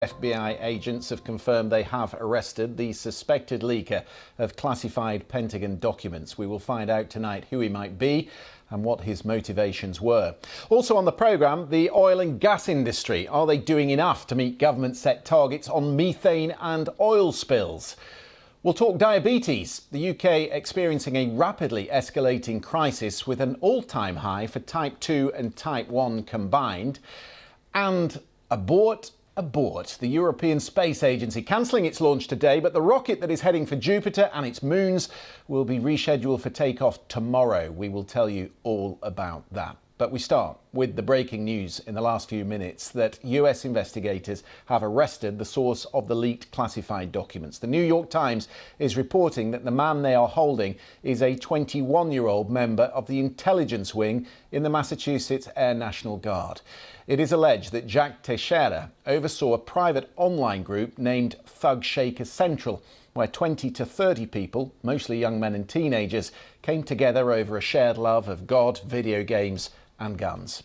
FBI agents have confirmed they have arrested the suspected leaker of classified Pentagon documents. We will find out tonight who he might be and what his motivations were. Also on the programme, the oil and gas industry. Are they doing enough to meet government-set targets on methane and oil spills? We'll talk diabetes. The UK experiencing a rapidly escalating crisis with an all-time high for type 2 and type 1 combined. And abort. The European Space Agency cancelling its launch today, but the rocket that is heading for Jupiter and its moons will be rescheduled for takeoff tomorrow. We will tell you all about that. But we start with the breaking news in the last few minutes that US investigators have arrested the source of the leaked classified documents. The New York Times is reporting that the man they are holding is a 21-year-old member of the intelligence wing in the Massachusetts Air National Guard. It is alleged that Jack Teixeira oversaw a private online group named Thug Shaker Central, where 20 to 30 people, mostly young men and teenagers, came together over a shared love of God, video games and guns.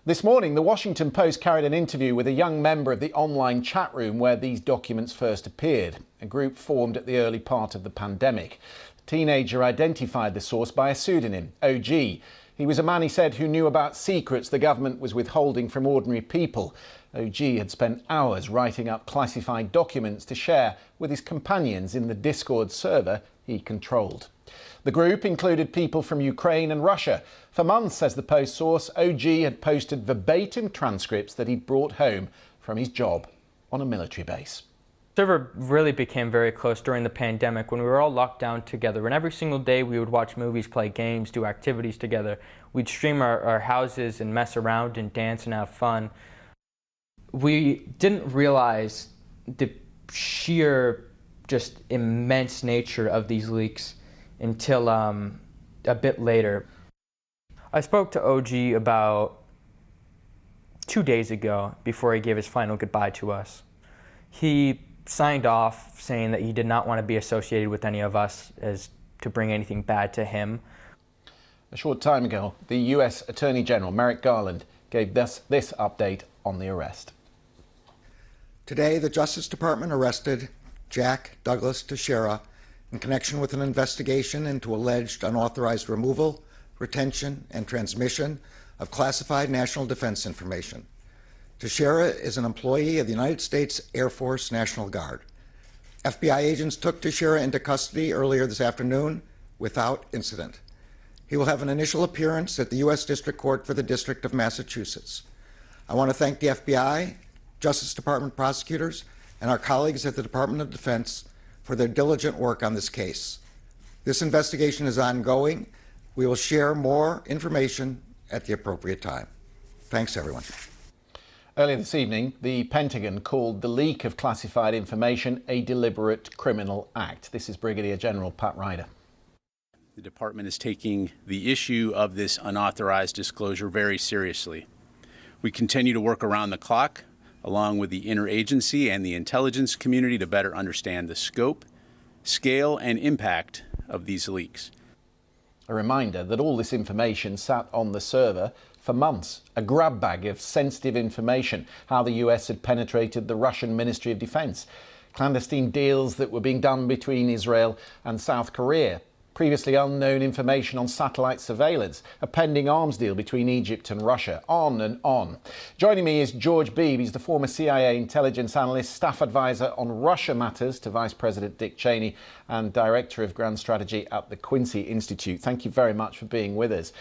This morning, the Washington Post carried an interview with a young member of the online chat room where these documents first appeared, a group formed at the early part of the pandemic. The teenager identified the source by a pseudonym, OG. He was a man, he said, who knew about secrets the government was withholding from ordinary people. OG had spent hours writing up classified documents to share with his companions in the Discord server he controlled. The group included people from Ukraine and Russia. For months, says the Post source, OG had posted verbatim transcripts that he'd brought home from his job on a military base. Server really became very close during the pandemic when we were all locked down together, and every single day we would watch movies, play games, do activities together. We'd stream our houses and mess around and dance and have fun. We didn't realize the sheer, just immense nature of these leaks until a bit later. I spoke to OG about 2 days ago before he gave his final goodbye to us. He signed off saying that he did not want to be associated with any of us as to bring anything bad to him. A short time ago, the US Attorney General Merrick Garland gave this update on the arrest. Today, the Justice Department arrested Jack Douglas Teixeira in connection with an investigation into alleged unauthorized removal, retention, and transmission of classified national defense information. Teixeira is an employee of the United States Air Force National Guard. FBI agents took Teixeira into custody earlier this afternoon without incident. He will have an initial appearance at the U.S. District Court for the District of Massachusetts. I want to thank the FBI, Justice Department prosecutors, and our colleagues at the Department of Defense for their diligent work on this case. This investigation is ongoing. We will share more information at the appropriate time. Thanks, everyone. Earlier this evening, the Pentagon called the leak of classified information a deliberate criminal act. This is Brigadier General Pat Ryder. The department is taking the issue of this unauthorized disclosure very seriously. We continue to work around the clock, along with the interagency and the intelligence community, to better understand the scope, scale, and impact of these leaks. A reminder that all this information sat on the server for months, a grab bag of sensitive information, how the US had penetrated the Russian Ministry of Defense, clandestine deals that were being done between Israel and South Korea, previously unknown information on satellite surveillance, a pending arms deal between Egypt and Russia, on and on. Joining me is George Beebe. He's the former CIA intelligence analyst, staff advisor on Russia matters to Vice President Dick Cheney and Director of Grand Strategy at the Quincy Institute. Thank you very much for being with us.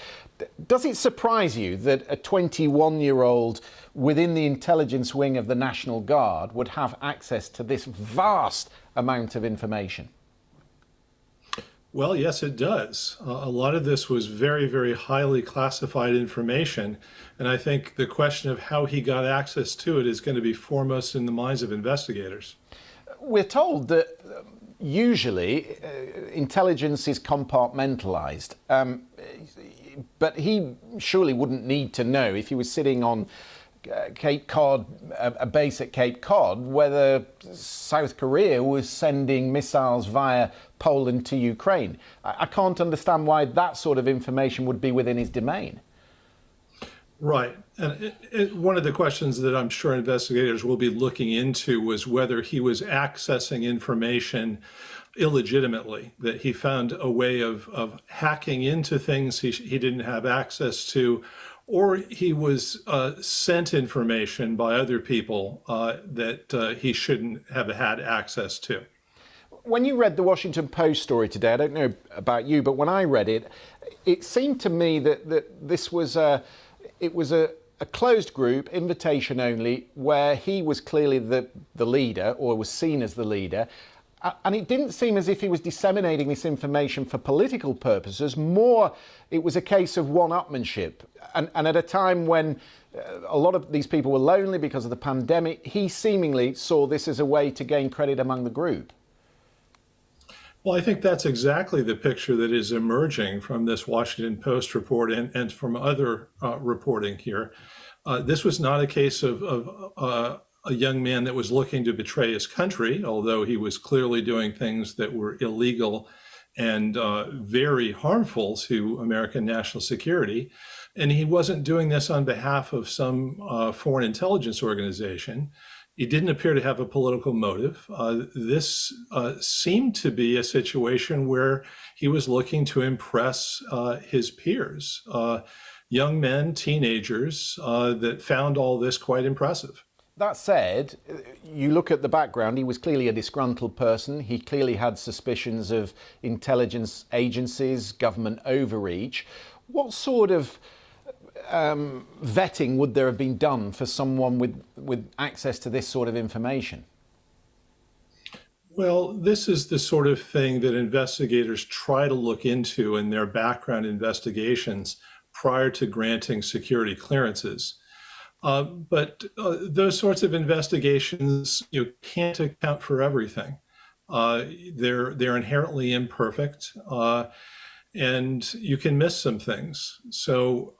Does it surprise you that a 21-year-old within the intelligence wing of the National Guard would have access to this vast amount of information? Well, yes, it does. A lot of this was very, very highly classified information, and I think the question of how he got access to it is going to be foremost in the minds of investigators. We're told that usually intelligence is compartmentalized, but he surely wouldn't need to know if he was sitting on Cape Cod, a base at Cape Cod, whether South Korea was sending missiles via Poland to Ukraine. I can't understand why that sort of information would be within his domain. Right. And one of the questions that I'm sure investigators will be looking into was whether he was accessing information illegitimately, that he found a way of hacking into things he didn't have access to, or he was sent information by other people that he shouldn't have had access to. When you read the Washington Post story today, I don't know about you, but when I read it, it seemed to me that this was it was a closed group, invitation only, where he was clearly the leader, or was seen as the leader. And it didn't seem as if he was disseminating this information for political purposes. More, it was a case of one-upmanship. And at a time when a lot of these people were lonely because of the pandemic, he seemingly saw this as a way to gain credit among the group. Well, I think that's exactly the picture that is emerging from this Washington Post report and from other reporting here. This was not a case of a young man that was looking to betray his country, although he was clearly doing things that were illegal and very harmful to American national security. And he wasn't doing this on behalf of some foreign intelligence organization. He didn't appear to have a political motive. This seemed to be a situation where he was looking to impress his peers, young men, teenagers, that found all this quite impressive. That said, you look at the background, he was clearly a disgruntled person. He clearly had suspicions of intelligence agencies, government overreach. What sort of vetting would there have been done for someone with access to this sort of information? Well, this is the sort of thing that investigators try to look into in their background investigations prior to granting security clearances. But those sorts of investigations, can't account for everything. They're inherently imperfect, and you can miss some things. So,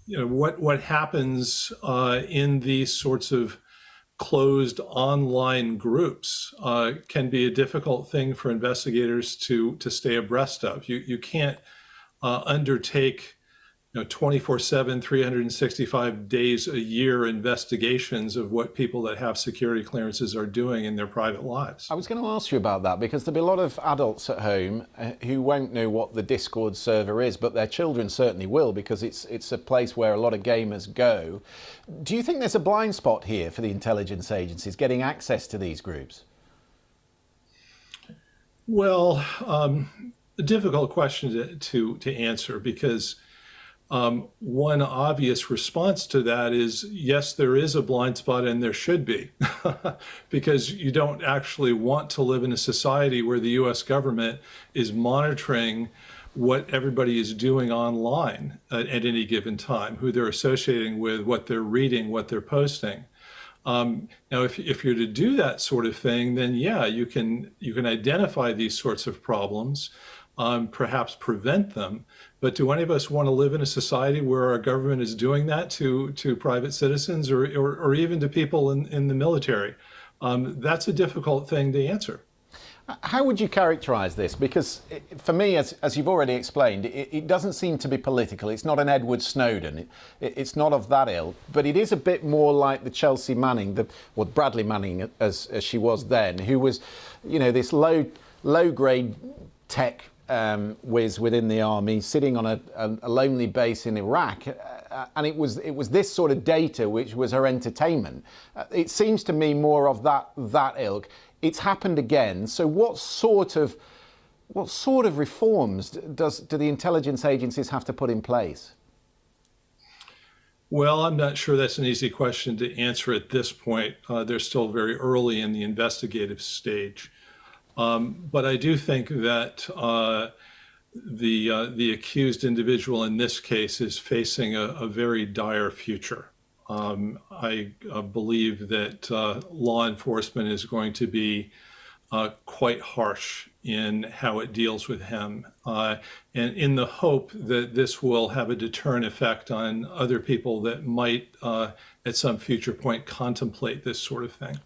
what happens in these sorts of closed online groups can be a difficult thing for investigators to stay abreast of. You can't undertake 24/7, 365 days a year investigations of what people that have security clearances are doing in their private lives. I was going to ask you about that because there'll be a lot of adults at home who won't know what the Discord server is, but their children certainly will because it's a place where a lot of gamers go. Do you think there's a blind spot here for the intelligence agencies getting access to these groups? Well, a difficult question to answer because one obvious response to that is, yes, there is a blind spot and there should be, because you don't actually want to live in a society where the US government is monitoring what everybody is doing online at any given time, who they're associating with, what they're reading, what they're posting. Now, if you're to do that sort of thing, then yeah, you can identify these sorts of problems, perhaps prevent them. But do any of us want to live in a society where our government is doing that to private citizens or even to people in the military? That's a difficult thing to answer. How would you characterize this? Because for me, as you've already explained, it doesn't seem to be political. It's not an Edward Snowden. It's not of that ilk, but it is a bit more like the Chelsea Manning, or Bradley Manning as she was then, who was, this low-grade tech whiz within the army, sitting on a lonely base in Iraq, and it was this sort of data which was her entertainment. It seems to me more of that ilk. It's happened again. So what sort of reforms do the intelligence agencies have to put in place? Well, I'm not sure that's an easy question to answer at this point. They're still very early in the investigative stage. But I do think that the accused individual in this case is facing a very dire future. I believe that law enforcement is going to be quite harsh in how it deals with him, and in the hope that this will have a deterrent effect on other people that might, at some future point, contemplate this sort of thing.